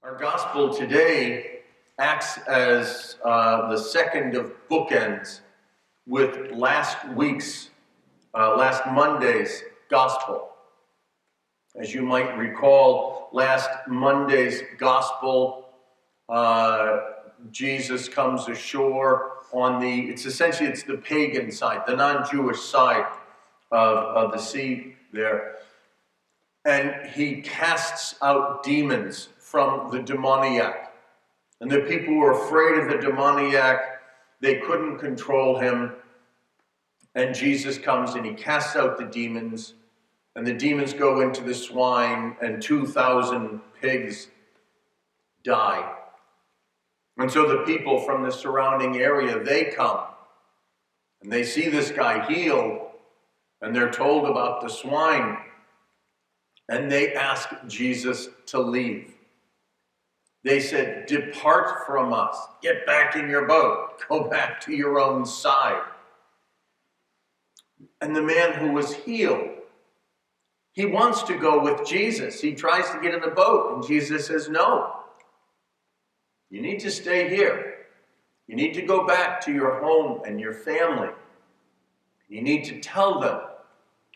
Our gospel today acts as the second of bookends with last Monday's gospel. As you might recall, last Monday's gospel, Jesus comes ashore on it's the pagan side, the non-Jewish side of the sea there. And he casts out demons from the demoniac. And the people were afraid of the demoniac. They couldn't control him. And Jesus comes and he casts out the demons. And the demons go into the swine and 2,000 pigs die. And so the people from the surrounding area, they come. And they see this guy healed. And they're told about the swine. And they ask Jesus to leave. They said, "Depart from us. Get back in your boat. Go back to your own side." And the man who was healed, he wants to go with Jesus. He tries to get in the boat, and Jesus says, "No. You need to stay here. You need to go back to your home and your family. You need to tell them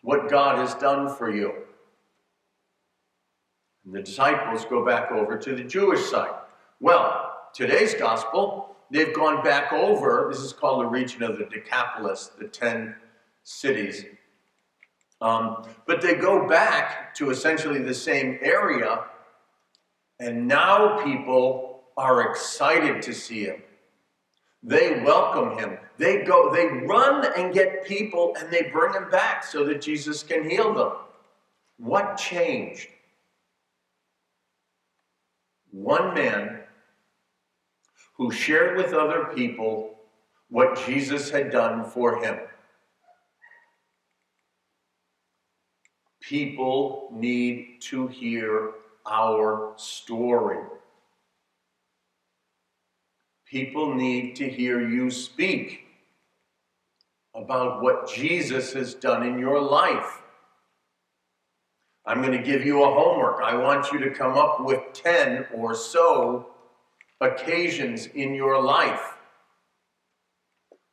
what God has done for you." And the disciples go back over to the Jewish side. Well, today's gospel, they've gone back over. This is called the region of the Decapolis, the 10 cities. But they go back to essentially the same area, and now people are excited to see him. They welcome him. They run and get people, and they bring him back so that Jesus can heal them. What changed? One man who shared with other people what Jesus had done for him. People need to hear our story. People need to hear you speak about what Jesus has done in your life. I'm going to give you a homework. I want you to come up with 10 or so occasions in your life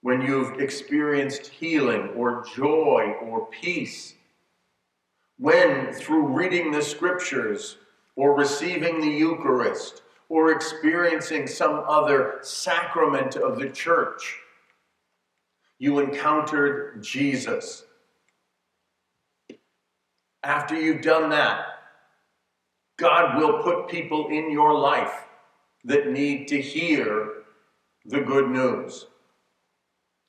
when you've experienced healing or joy or peace. When, through reading the scriptures or receiving the Eucharist or experiencing some other sacrament of the church, you encountered Jesus. After you've done that, God will put people in your life that need to hear the good news.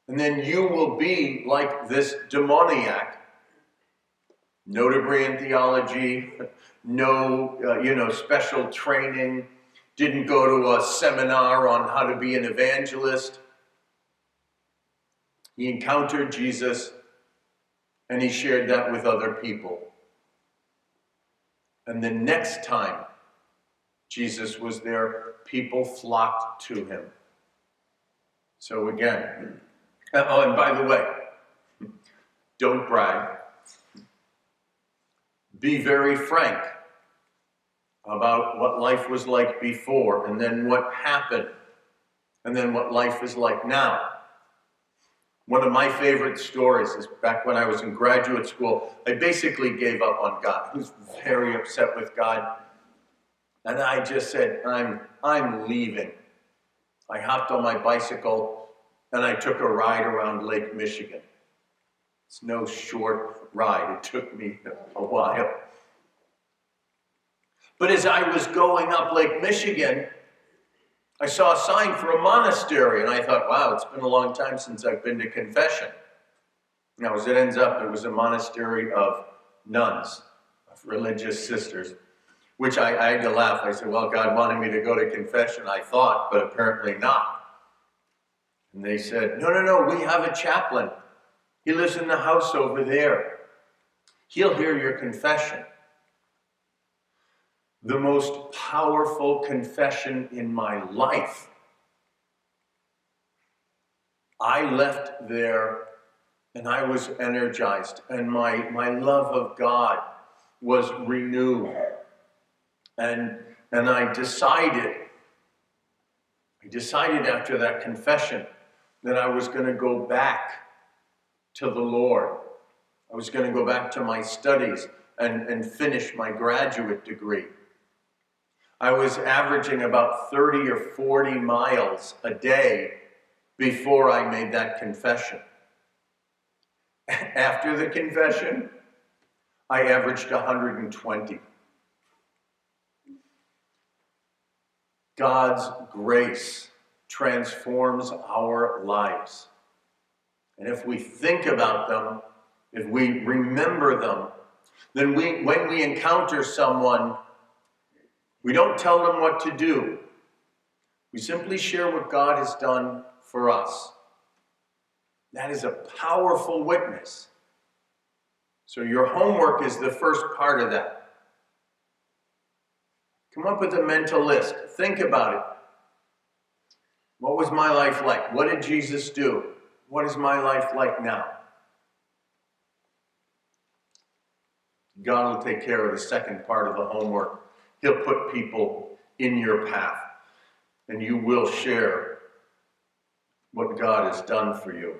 And then you will be like this demoniac. No degree in theology, no special training, didn't go to a seminar on how to be an evangelist. He encountered Jesus and he shared that with other people. And the next time Jesus was there, people flocked to him. So again, and by the way, don't brag. Be very frank about what life was like before, and then what happened, and then what life is like now. One of my favorite stories is back when I was in graduate school. I basically gave up on God. I was very upset with God. And I just said, I'm leaving. I hopped on my bicycle and I took a ride around Lake Michigan. It's no short ride. It took me a while. But as I was going up Lake Michigan, I saw a sign for a monastery, and I thought, wow, it's been a long time since I've been to confession. Now, as it ends up, it was a monastery of nuns, of religious sisters, which I had to laugh. I said, well, God wanted me to go to confession, I thought, but apparently not. And they said, no, we have a chaplain. He lives in the house over there. He'll hear your confession. The most powerful confession in my life. I left there and I was energized, and my love of God was renewed. And And I decided after that confession that I was going to go back to the Lord. I was going to go back to my studies and finish my graduate degree. I was averaging about 30 or 40 miles a day before I made that confession. After the confession, I averaged 120. God's grace transforms our lives. And if we think about them, if we remember them, then when we encounter someone, we don't tell them what to do. We simply share what God has done for us. That is a powerful witness. So your homework is the first part of that. Come up with a mental list. Think about it. What was my life like? What did Jesus do? What is my life like now? God will take care of the second part of the homework. He'll put people in your path, and you will share what God has done for you.